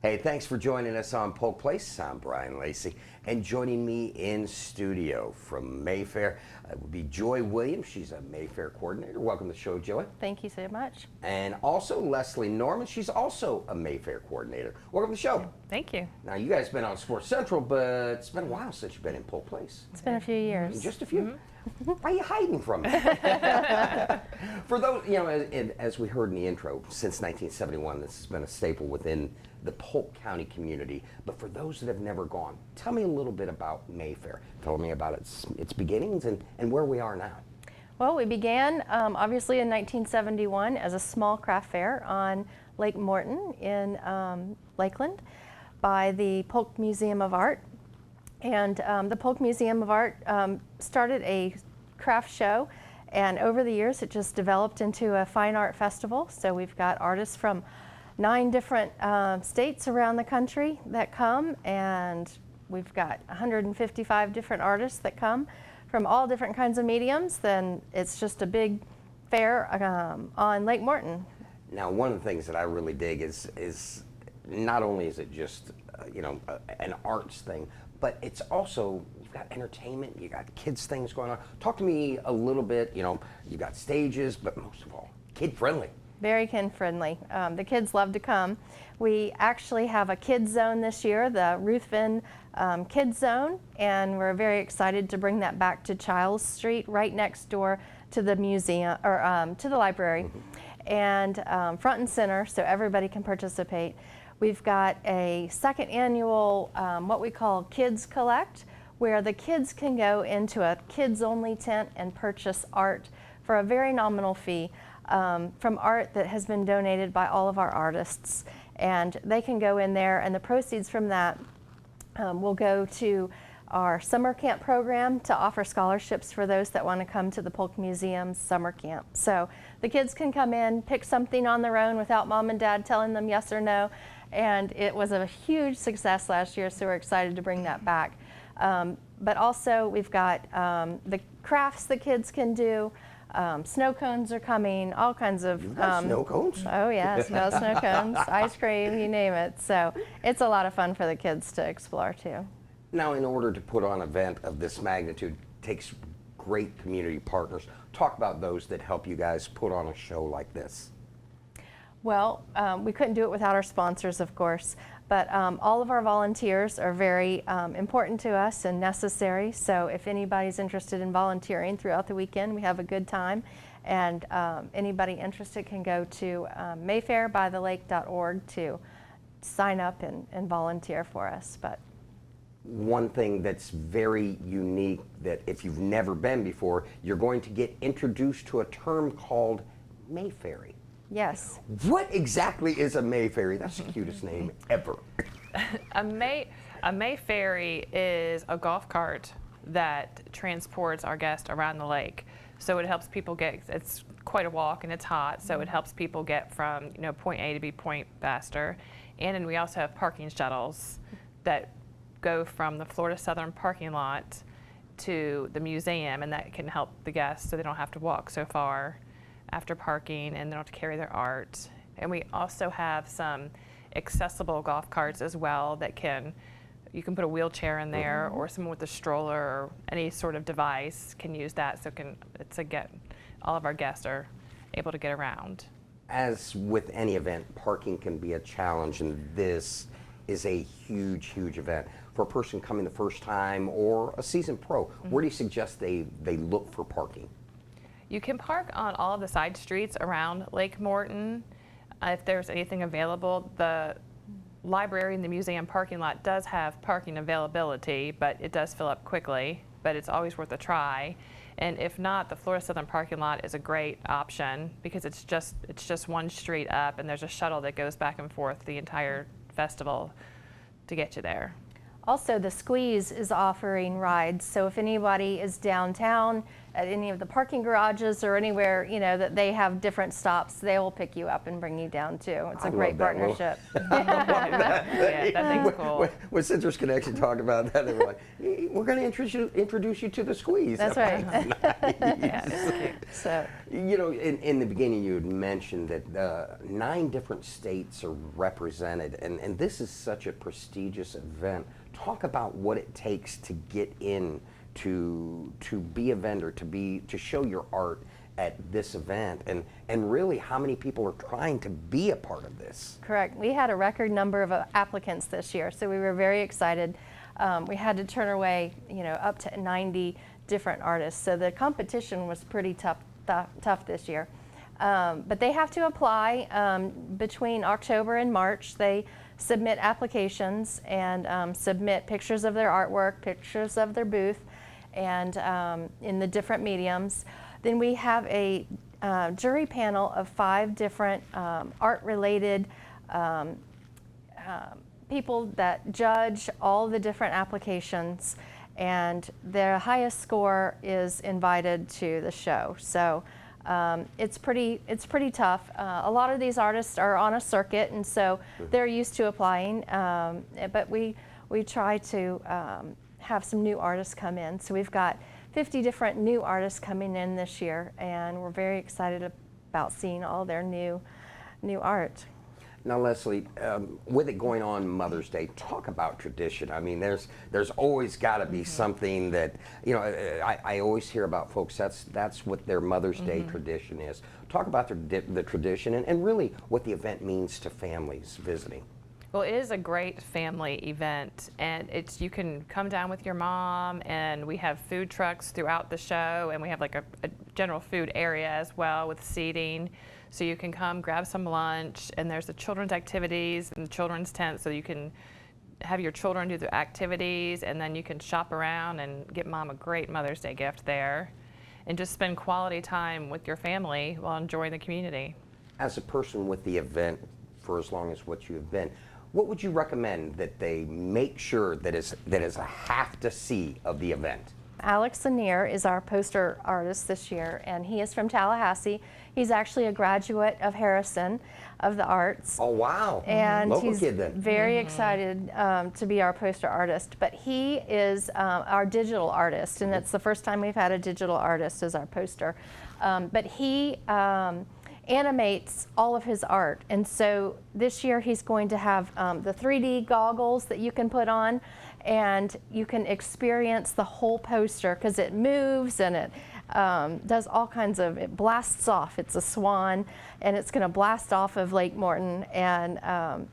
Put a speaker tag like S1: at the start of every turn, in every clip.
S1: Hey, thanks for joining us on Polk Place. I'm Brian Lacey, and joining me in studio from Mayfair would be Joy Williams. She's a Mayfair coordinator. Welcome to the show, Joy.
S2: Thank you so much.
S1: And also Leslie Norman. She's also a Mayfair coordinator. Welcome to the show.
S3: Thank you.
S1: Now, you guys have been on Sports Central, but it's been a while since you've been in Polk Place.
S2: It's been a few years.
S1: Just a few. Why are you hiding from me? For those, you know, as we heard in the intro, since 1971, this has been a staple within the Polk County community. But for those that have never gone, tell me a little bit about Mayfair. Tell me about its beginnings and where we are now.
S2: Well, we began obviously in 1971 as a small craft fair on Lake Morton in Lakeland by the Polk Museum of Art. And the Polk Museum of Art started a craft show, and over the years it just developed into a fine art festival. So we've got artists from 9 different states around the country that come, and we've got 155 different artists that come from all different kinds of mediums. Then it's just a big fair on Lake Morton.
S1: Now, one of the things that I really dig is not only is it just an arts thing, but it's also, you've got entertainment, you got kids things going on. Talk to me a little bit, you got stages, but most of all, kid friendly.
S2: Very kid friendly. The kids love to come. We actually have a kids zone this year, the Ruthven Kids Zone, and we're very excited to bring that back to Childs Street, right next door to the museum, or to the library, and front and center, so everybody can participate. We've got a second annual, what we call Kids Collect, where the kids can go into a kids-only tent and purchase art for a very nominal fee from art that has been donated by all of our artists. And they can go in there, and the proceeds from that will go to our summer camp program to offer scholarships for those that want to come to the Polk Museum's summer camp. So the kids can come in, pick something on their own without mom and dad telling them yes or no. And it was a huge success last year, so we're excited to bring that back. But also we've got the crafts the kids can do. Snow cones are coming, all kinds of...
S1: You've got snow cones?
S2: Oh yes, got snow cones, ice cream, you name it. So it's a lot of fun for the kids to explore too.
S1: Now, in order to put on an event of this magnitude, takes great community partners. Talk about those that help you guys put on a show like this.
S2: Well, we couldn't do it without our sponsors, of course, but all of our volunteers are very important to us and necessary. So if anybody's interested in volunteering throughout the weekend, we have a good time. And anybody interested can go to mayfairbythelake.org to sign up and volunteer for us. But
S1: one thing that's very unique, that if you've never been before, you're going to get introduced to a term called Mayfairy.
S2: yes.
S1: What exactly is a Mayfairy? That's the cutest name ever.
S3: A Mayfairy is a golf cart that transports our guests around the lake. So it helps people get, it's quite a walk and it's hot, so it helps people get from point A to B point faster. And then we also have parking shuttles that go from the Florida Southern parking lot to the museum, and that can help the guests so they don't have to walk so far after parking, and they don't have to carry their art. And we also have some accessible golf carts as well that you can put a wheelchair in there, or someone with a stroller or any sort of device can use that, so all of our guests are able to get around.
S1: As with any event, parking can be a challenge, and this is a huge, huge event. For a person coming the first time or a seasoned pro, where do you suggest they look for parking?
S3: You can park on all of the side streets around Lake Morton if there's anything available. The library and the museum parking lot does have parking availability, but it does fill up quickly, but it's always worth a try. And if not, the Florida Southern parking lot is a great option because it's just one street up, and there's a shuttle that goes back and forth the entire festival to get you there.
S2: Also, the Squeeze is offering rides, so if anybody is downtown at any of the parking garages or anywhere, you know, that they have different stops, they will pick you up and bring you down too. It's a great partnership.
S3: Yeah, that thing's cool.
S1: When Citrus Connection talked about that, they were like, "Hey, we're going to introduce you to the squeeze."
S2: That's right.
S3: Yeah, it's cute.
S2: So,
S1: You know, in the beginning, you had mentioned that 9 different states are represented, and this is such a prestigious event. Talk about what it takes to get in, to be a vendor, to show your art at this event, and really how many people are trying to be a part of this.
S2: correct. We had a record number of applicants this year, so we were very excited. We had to turn away, you know, up to 90 different artists, so the competition was pretty tough this year. But they have to apply between October and March. They submit applications and submit pictures of their artwork, pictures of their booth, and in the different mediums. Then we have a jury panel of 5 different art-related people that judge all the different applications, and their highest score is invited to the show. So it's pretty tough. A lot of these artists are on a circuit, and so they're used to applying. But we try to have some new artists come in. So we've got 50 different new artists coming in this year, and we're very excited about seeing all their new art.
S1: Now, Leslie, with it going on Mother's Day, talk about tradition. I mean, there's always got to be something that, you know, I always hear about folks, that's what their Mother's Day tradition is. Talk about the tradition and really what the event means to families visiting.
S3: Well, it is a great family event, and you can come down with your mom, and we have food trucks throughout the show, and we have like a general food area as well with seating. So you can come grab some lunch, and there's the children's activities and the children's tent, so you can have your children do the activities, and then you can shop around and get mom a great Mother's Day gift there, and just spend quality time with your family while enjoying the community.
S1: As a person with the event for as long as what you have been, what would you recommend that they make sure that is a have to see of the event?
S2: Alex Lanier is our poster artist this year, and he is from Tallahassee. He's actually a graduate of Harrison of the Arts.
S1: Oh, wow.
S2: And
S1: Local
S2: he's
S1: kid then.
S2: very excited to be our poster artist. But he is our digital artist, and it's the first time we've had a digital artist as our poster. But he animates all of his art, and so this year he's going to have the 3D goggles that you can put on, and you can experience the whole poster because it moves and it does all kinds of, it blasts off. It's a swan, and it's going to blast off of Lake Morton, and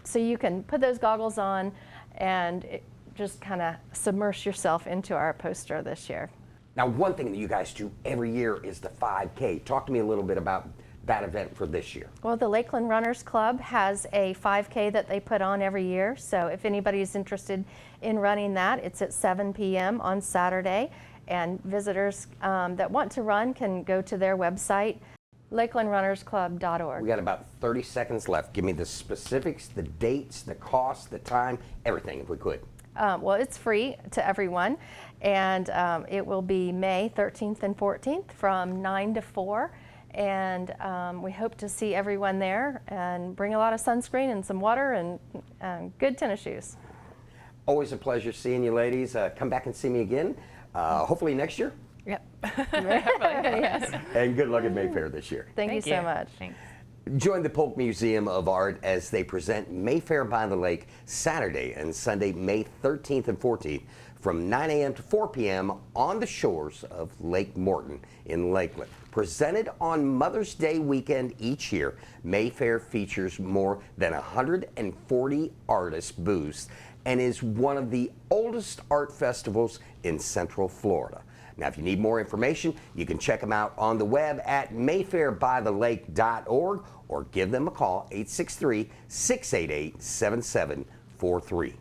S2: so you can put those goggles on and just kind of submerge yourself into our poster this year.
S1: Now, one thing that you guys do every year is the 5K. Talk to me a little bit about that event for this year.
S2: Well, the Lakeland Runners Club has a 5K that they put on every year. So if anybody's interested in running that, it's at 7 p.m. on Saturday. And visitors that want to run can go to their website, lakelandrunnersclub.org.
S1: We got about 30 seconds left. Give me the specifics, the dates, the cost, the time, everything if we could.
S2: Well, it's free to everyone, and it will be May 13th and 14th from 9 to 4. And we hope to see everyone there, and bring a lot of sunscreen and some water and good tennis shoes.
S1: Always a pleasure seeing you, ladies. Come back and see me again, hopefully next year.
S3: Yep.
S2: Yes.
S1: And good luck at Mayfair this year.
S2: Thank you so much.
S3: Thanks.
S1: Join the Polk Museum of Art as they present Mayfair by the Lake Saturday and Sunday, May 13th and 14th from 9 a.m. to 4 p.m. on the shores of Lake Morton in Lakeland. Presented on Mother's Day weekend each year, Mayfair features more than 140 artist booths and is one of the oldest art festivals in Central Florida. Now, if you need more information, you can check them out on the web at mayfairbythelake.org or give them a call, 863-688-7743.